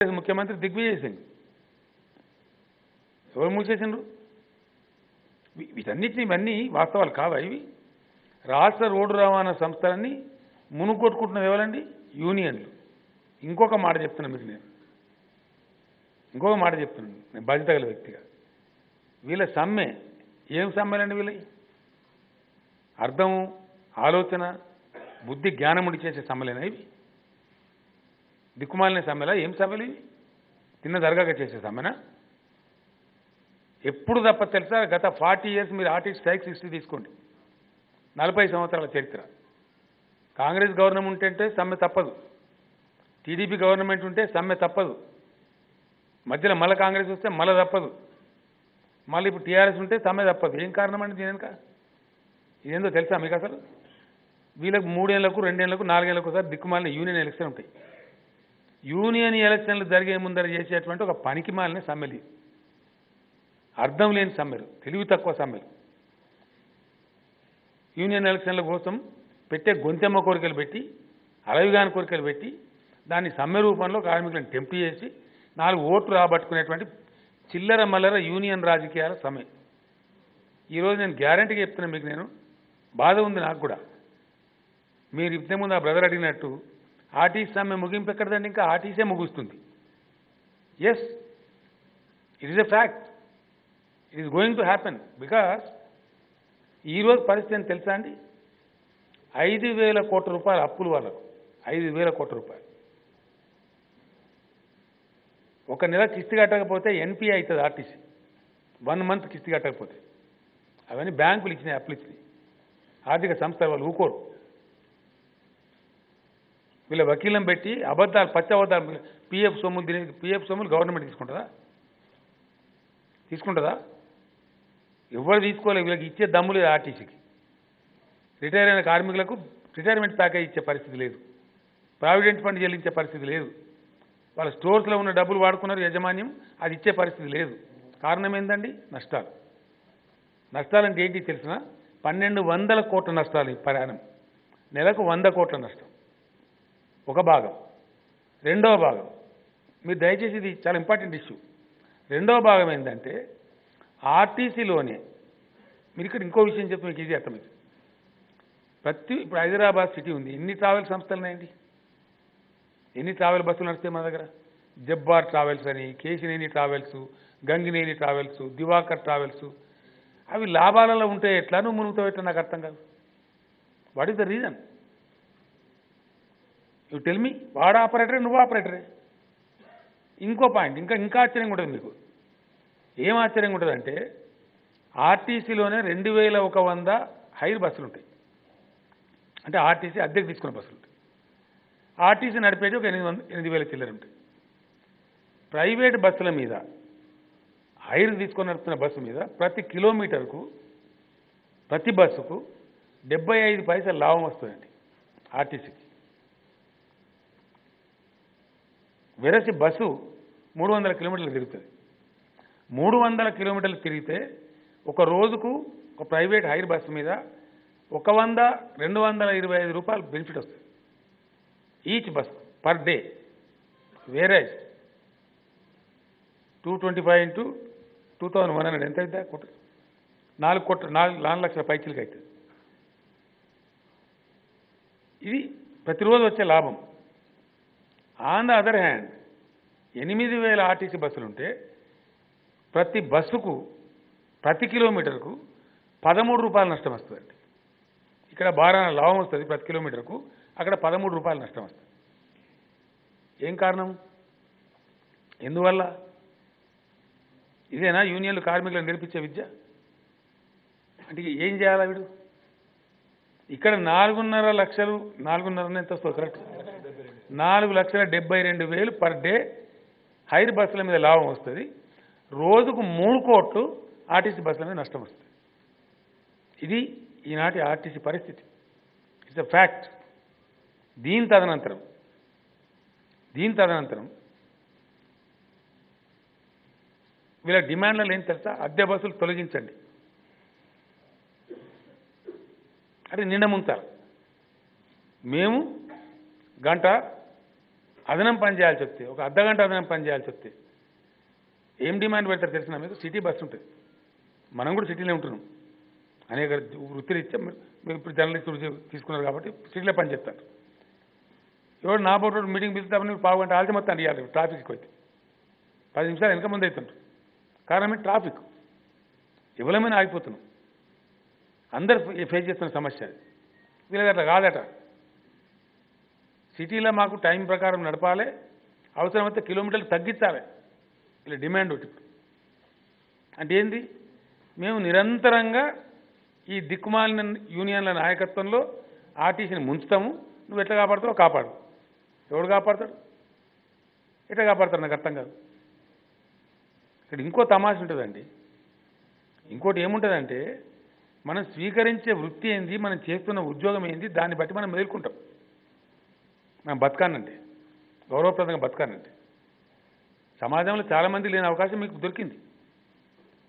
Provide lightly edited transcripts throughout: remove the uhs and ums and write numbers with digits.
ముఖ్యమంత్రి దిగ్విజయ్ సింగ్ ఎవరు మూసేసిండ్రు? వీటన్నిటిని ఇవన్నీ వాస్తవాలు కావా? ఇవి రాష్ట్ర రోడ్డు రవాణా సంస్థలన్నీ మునుగొట్టుకుంటున్నది ఎవరండి? యూనియన్లు. ఇంకొక మాట చెప్తున్నాను మీకు, నేను బాధ్యత గల వ్యక్తిగా. వీళ్ళ సమ్మె ఏం సమ్మెలండి? వీళ్ళకి అర్థం, ఆలోచన, బుద్ధి, జ్ఞానం ఉండి చేసే సమ్మెలేనా ఇవి? దిక్కుమాలిన సమ్మెలా? ఏం సమ్మెలు ఇవి? తిన్న దరగాగా చేసే సమ్మెనా? ఎప్పుడు తప్ప తెలుసా? గత 40 years మీరు ఆర్టిస్ట్ స్ట్రైక్స్ హిస్టరీ తీసుకోండి. 40 సంవత్సరాల చరిత్ర. కాంగ్రెస్ గవర్నమెంట్ ఉంటే సమ్మె తప్పదు, టీడీపీ గవర్నమెంట్ ఉంటే సమ్మె తప్పదు, మధ్యలో మళ్ళీ కాంగ్రెస్ వస్తే మళ్ళీ తప్పదు, మళ్ళీ ఇప్పుడు టీఆర్ఎస్ ఉంటే సమ్మె తప్పదు. ఏం కారణం అండి దీని వెనుక? ఇదేందో తెలుసా మీకు అసలు? వీళ్ళకు 3 ఏళ్లకు 2 ఏళ్లకు 4 ఏళ్లకు ఒకసారి దిక్కుమాలిన యూనియన్ ఎలక్షన్ ఉంటాయి. యూనియన్ ఎలక్షన్లు జరిగే ముందర చేసేటువంటి ఒక పనికి మాలిన సమ్మెలు, అర్థం లేని సమ్మెలు, తెలివి తక్కువ సమ్మెలు. యూనియన్ ఎలక్షన్ల కోసం పెట్టే గొంతెమ్మ కోరికలు పెట్టి, అలవిగాని కోరికలు పెట్టి, దాన్ని సమ్మె రూపంలో కార్మికులను టెంప్ట్ చేసి 4 ఓట్లు రాబట్టుకునేటువంటి చిల్లర మల్లర యూనియన్ రాజకీయాల సమ్మె. ఈరోజు నేను గ్యారంటీగా చెప్తున్నాను మీకు, నేను బాధ ఉంది నాకు కూడా. మీరు ఇంత ముందు ఆ బ్రదర్ అడిగినట్టు ఆర్టీసీ సమ్మె ముగింపు ఎక్కడదండి? ఇంకా ఆర్టీసీ ముగుస్తుంది. Yes, it is a fact. It is going to happen. Because ఈరోజు పరిస్థితి అని తెలుసా అండి? 5,000 కోట్ల రూపాయల అప్పులు వాళ్ళకు. 5,000 కోట్ల రూపాయలు. ఒక నెల కిస్తీ కట్టకపోతే ఎన్పిఏ అవుతుంది ఆర్టీసీ. 1 month కిస్తీ కట్టకపోతే. అవన్నీ బ్యాంకులు ఇచ్చినాయి, అప్పులు ఇచ్చినాయి. ఆర్థిక సంస్థల వాళ్ళు ఊకోరు. వీళ్ళ వకీలం పెట్టి అబద్ధాలు, పచ్చి అబద్ధాలు, పీఎఫ్ సొమ్ములు గవర్నమెంట్ తీసుకుంటుందా? ఎవరు తీసుకోలేదు. వీళ్ళకి ఇచ్చే దమ్ము లేదు ఆర్టీసీకి. రిటైర్ అయిన కార్మికులకు రిటైర్మెంట్ ప్యాకేజ్ ఇచ్చే పరిస్థితి లేదు, ప్రావిడెంట్ ఫండ్ చెల్లించే పరిస్థితి లేదు, వాళ్ళ స్టోర్స్లో ఉన్న డబ్బులు వాడుకున్నారు యాజమాన్యం, అది ఇచ్చే పరిస్థితి లేదు. కారణం ఏంటండి? నష్టాలు. నష్టాలంటే ఏంటి తెలిసిన? 1,200 కోట్ల నష్టాలు ఈ ప్రయాణం. నెలకు 100 కోట్ల నష్టం ఒక భాగం. రెండవ భాగం, మీరు దయచేసి ఇది చాలా ఇంపార్టెంట్ ఇష్యూ. రెండవ భాగం ఏంటంటే ఆర్టీసీలోనే మీరు ఇక్కడ ఇంకో విషయం చెప్పి మీకు ఈజీ అర్థమైంది. ఇప్పుడు హైదరాబాద్ సిటీ ఉంది, ఎన్ని ట్రావెల్ సంస్థలు ఉన్నాయండి? ఎన్ని ట్రావెల్ బస్సులు నడుస్తాయి మన దగ్గర? జబ్బార్ ట్రావెల్స్ అని, Kesineni travels, Gangineni travels, Diwakar travels. అవి లాభాలలో ఉంటే ఎట్లా నువ్వు మునుగుతావు ఎట్లా నాకు అర్థం కాదు. What is the reason? You tell me. వాడు ఆపరేటరే, నువ్వు ఆపరేటరే. ఇంకో పాయింట్, ఇంకా ఆశ్చర్యంగా ఉంటుంది మీకు. ఏం ఆశ్చర్యంగా ఉంటుందంటే ఆర్టీసీలోనే 2,100 హైర్ బస్సులు ఉంటాయి. అంటే ఆర్టీసీ అద్దెకు తీసుకున్న బస్సులు ఉంటాయి. ఆర్టీసీ నడిపేది ఒక 8,000 చిల్లర ఉంటాయి. ప్రైవేట్ బస్సుల మీద, హైర్ తీసుకొని నడుపుతున్న బస్సు మీద ప్రతి కిలోమీటర్కు, ప్రతి బస్సుకు 75 పైసలు లాభం వస్తుందండి ఆర్టీసీకి. వెరసి బస్సు 300 కిలోమీటర్లు తిరుగుతుంది. 300 కిలోమీటర్లు తిరిగితే ఒక రోజుకు ఒక ప్రైవేట్ హైర్ బస్సు మీద 225 రూపాయలు బెనిఫిట్ వస్తుంది ఈచ్ బస్ పర్ డే. వేరే 225 into 2,100 ఎంత అవుతుంది? 4 లక్షల పైచీలకి అవుతుంది. ఇది ప్రతిరోజు వచ్చే లాభం. On the other hand 8,000 RTC బస్సులు ఉంటే ప్రతి బస్సుకు, ప్రతి కిలోమీటర్కు 13 రూపాయలు నష్టం వస్తుందండి. ఇక్కడ బారాన లాభం వస్తుంది ప్రతి కిలోమీటర్కు, అక్కడ 13 రూపాయలు నష్టం వస్తుంది. ఏం కారణం? ఎందువల్ల? ఇదేనా యూనియన్లు కార్మికులను నేర్పించే విద్య? అంటే ఏం చేయాలా వీడు? ఇక్కడ 4.5 లక్షలు, 4.5 ఎంత వస్తుంది కరెక్ట్? 4,72,000 పర్ డే హైర్ బస్సుల మీద లాభం వస్తుంది. రోజుకు 3 కోట్లు ఆర్టీసీ బస్సుల మీద నష్టం వస్తుంది. ఇది ఈనాటి ఆర్టీసీ పరిస్థితి. It's a fact. దీని తదనంతరం వీళ్ళ డిమాండ్లలో ఏం తెలుసా? అద్దె బస్సులు తొలగించండి, అంటే నిండా ముంచాలి. మేము 1 అదనం పని చేయాల్సి వస్తే, ఒక అర్ధగంట అదనం పని చేయాల్సి వస్తే ఏం డిమాండ్ పెడతారు తెలిసిన మీకు? సిటీ బస్సు ఉంటుంది. మనం కూడా సిటీలో ఉంటున్నాం. అనేక వృత్తిరీత్యా మీరు ఇప్పుడు జర్నలిస్ట్ తీసుకున్నారు కాబట్టి సిటీలో పని చేస్తారు. ఎవరు నా పోటీ మీటింగ్ పిలుస్తామని మీరు పావు గంట ఆల్చి మొత్తం అడిగాలి. ట్రాఫిక్ అయితే 10 నిమిషాలు వెనక ముందు అవుతుంటారు. కారణం ఏంటి? ట్రాఫిక్. ఎవరమైనా ఆగిపోతున్నాం. అందరు ఫేస్ చేస్తున్న సమస్య అది. వీళ్ళకి అట్లా కాదట. సిటీలో మాకు టైం ప్రకారం నడపాలి, అవసరమైతే కిలోమీటర్లు తగ్గించాలి. ఇలా డిమాండ్ ఒకటి. అంటే ఏంది? మేము నిరంతరంగా ఈ దిక్కుమాలిన యూనియన్ల నాయకత్వంలో ఆర్టీసీని ముంచుతాము. నువ్వు ఎట్లా కాపాడుతావో కాపాడు. ఎవడు కాపాడతాడు? ఎట్లా కాపాడతాడు? నాకు అర్థం కాదు. ఇక్కడ ఇంకో తమాష ఉంటుందండి. ఇంకోటి ఏముంటుందంటే, మనం స్వీకరించే వృత్తి ఏంది, మనం చేస్తున్న ఉద్యోగం ఏంది, దాన్ని బట్టి మనం మేల్కుంటాం. మనం బతకానంటే, గౌరవప్రదంగా బతకానంటే. సమాజంలో చాలామంది లేని అవకాశం మీకు దొరికింది.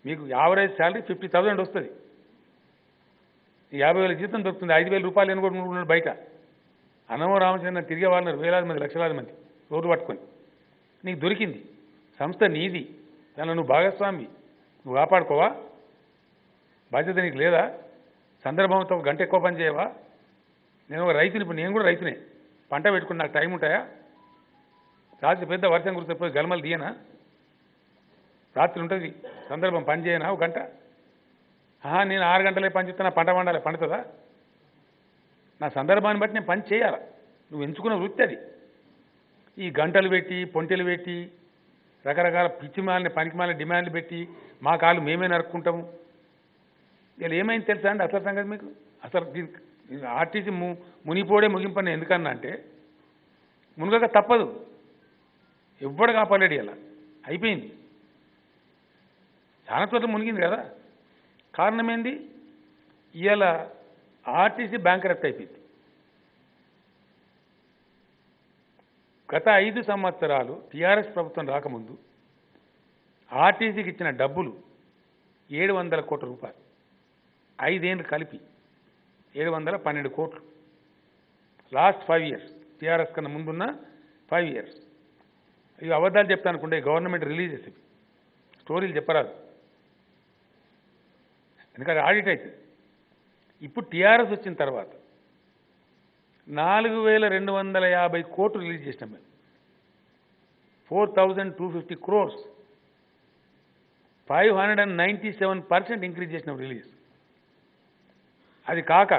మీకు యావరేజ్ శాలరీ 50,000 వస్తుంది. 50,000 జీతం దొరుకుతుంది. 5,000 రూపాయలు అని కూడా ఉన్నాడు బయట. అన్నమో రామచంద్రన్ తిరిగే వాళ్ళని వేలాది మంది, లక్షలాది మంది రోడ్డు పట్టుకొని. నీకు దొరికింది. సంస్థ నీది. దానిలో నువ్వు భాగస్వామి. నువ్వు కాపాడుకోవా? బాధ్యత నీకు లేదా? సందర్భంతో ఒక గంట ఎక్కువ పని చేయవా? నేను ఒక రైతుని. ఇప్పుడు నేను కూడా రైతునే. పంట పెట్టుకుని నాకు టైం ఉంటాయా? రాత్రి పెద్ద వర్షం కురిసిపోయి గలమలు తీయనా? రాత్రి ఉంటుంది సందర్భం, పని చేయనా ఒక గంట? నేను 6 గంటలే పని చేస్తున్నా, పంట పండాలి, పండుతుందా? నా సందర్భాన్ని బట్టి నేను పని చేయాలా. నువ్వు ఎంచుకున్న వృత్తి అది. ఈ గంటలు పెట్టి, పొంటెలు పెట్టి, రకరకాల పిచ్చిమాలిన పనికిమాలిన డిమాండ్లు పెట్టి మా కాళ్ళు మేమే నరుక్కుంటాము. ఇలా ఏమైంది తెలుసా అండి అసలు సంగతి మీకు? అసలు ఆర్టీసీ మునిపోడే ముగింపని ఎందుకన్నా అంటే, మునుగక తప్పదు. ఎవ్వడు కాపాడలేడు. ఇలా అయిపోయింది. చాలా చోట్ల మునిగింది కదా. కారణం ఏంది? ఇవాళ ఆర్టీసీ బ్యాంక్రప్ట్ అయిపోయింది. గత 5 సంవత్సరాలు టీఆర్ఎస్ ప్రభుత్వం రాకముందు ఆర్టీసీకి ఇచ్చిన డబ్బులు 700 కోట్ల రూపాయలు. 5 ఏళ్ళు కలిపి 712 కోట్లు. లాస్ట్ 5 ఇయర్స్, టీఆర్ఎస్ కన్నా ముందున్న 5 ఇయర్స్. ఇవి అబద్ధాలు చెప్తాను అనుకుంటే గవర్నమెంట్ రిలీజ్ చేసేవి, స్టోరీలు చెప్పరాదు. ఎందుకంటే ఆడిట్ అవుతుంది. ఇప్పుడు టీఆర్ఎస్ వచ్చిన తర్వాత 4,250 కోట్లు రిలీజ్ చేసినాం మేము. 4,250 crores, 597% ఇంక్రీజ్ చేసినాం రిలీజ్. అది కాక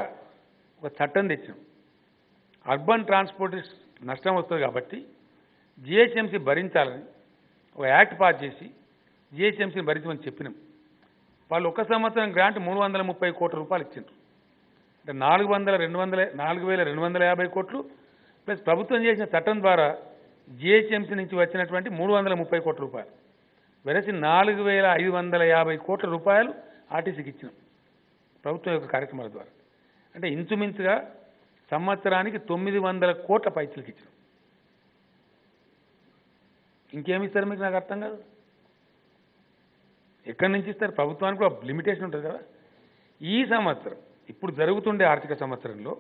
ఒక చట్టం తెచ్చినాం. అర్బన్ ట్రాన్స్పోర్ట్ నష్టం వస్తుంది కాబట్టి జిహెచ్ఎంసీ భరించాలని ఒక యాక్ట్ పాస్ చేసి జిహెచ్ఎంసీని భరించమని చెప్పినాం. వాళ్ళు 1 సంవత్సరం గ్రాంట్ 330 కోట్ల రూపాయలు ఇచ్చిండ్రు. అంటే 4,250 కోట్లు ప్లస్ ప్రభుత్వం చేసిన చట్టం ద్వారా జిహెచ్ఎంసీ నుంచి వచ్చినటువంటి 330 కోట్ల రూపాయలు. వెరసి 4,550 కోట్ల రూపాయలు ఆర్టీసీకి ఇచ్చినాం ప్రభుత్వం యొక్క కార్యక్రమాల ద్వారా. అంటే ఇంచుమించుగా సంవత్సరానికి 900 కోట్ల పైసలకి ఇచ్చినాం. ఇంకేమిస్తారు మీకు? నాకు అర్థం కాదు. ఎక్కడి నుంచి ఇస్తారు? ప్రభుత్వానికి ఒక లిమిటేషన్ ఉంటుంది కదా. ఈ సంవత్సరం ఇప్పుడు జరుగుతుండే ఆర్థిక సంవత్సరంలో